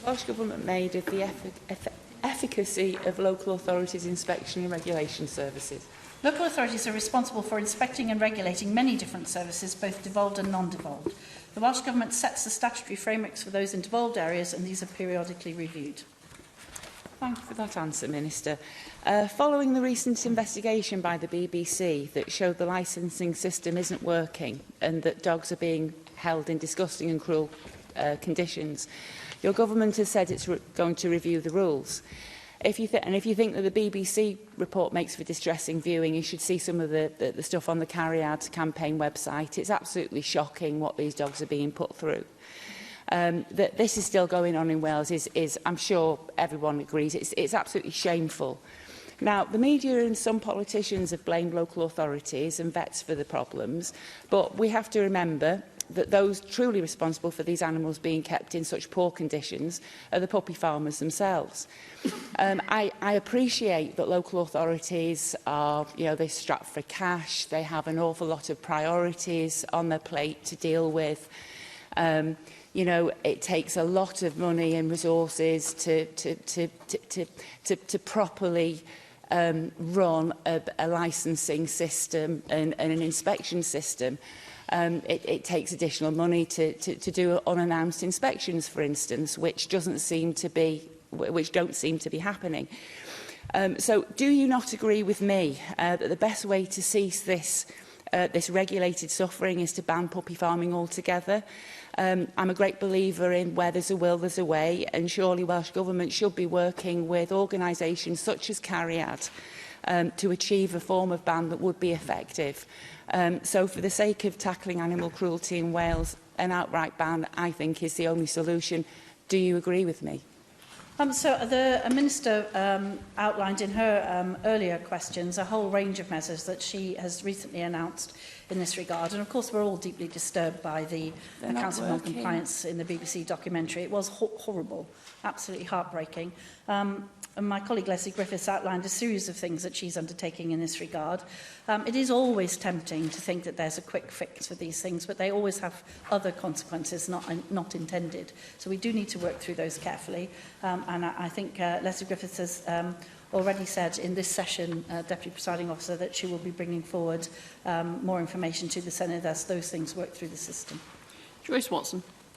Welsh Government made of the efficacy of local authorities' inspection and regulation services? Local authorities are responsible for inspecting and regulating many different services, both devolved and non-devolved. The Welsh Government sets the statutory frameworks for those in devolved areas, and these are periodically reviewed. Thank you for that answer, Minister. Following the recent investigation by the BBC that showed the licensing system isn't working and that dogs are being held in disgusting and cruel conditions, your government has said it's going to review the rules. If you think that the BBC report makes for distressing viewing, you should see some of the stuff on the Carry Out campaign website. It's absolutely shocking what these dogs are being put through. That this is still going on in Wales is I'm sure everyone agrees, it's absolutely shameful. Now, the media and some politicians have blamed local authorities and vets for the problems, but we have to remember that those truly responsible for these animals being kept in such poor conditions are the puppy farmers themselves. I appreciate that local authorities are, they're strapped for cash, they have an awful lot of priorities on their plate to deal with. It takes a lot of money and resources to properly run a licensing system and an inspection system. It takes additional money to do unannounced inspections, for instance, which don't seem to be happening. So, do you not agree with me that the best way to cease this regulated suffering is to ban puppy farming altogether? I'm a great believer in where there's a will, there's a way, and surely Welsh Government should be working with organisations such as Carry Out to achieve a form of ban that would be effective. So for the sake of tackling animal cruelty in Wales, an outright ban, I think, is the only solution. Do you agree with me? So the Minister outlined in her earlier questions a whole range of measures that she has recently announced in this regard. And of course, we're all deeply disturbed by the accounts of non-compliance in the BBC documentary. It was horrible, absolutely heartbreaking. And my colleague Leslie Griffiths outlined a series of things that she's undertaking in this regard. It is always tempting to think that there's a quick fix for these things, but they always have other consequences not intended. So we do need to work through those carefully. And I think Leslie Griffiths has already said in this session, Deputy Presiding Officer, that she will be bringing forward more information to the Senedd as those things work through the system. Joyce Watson.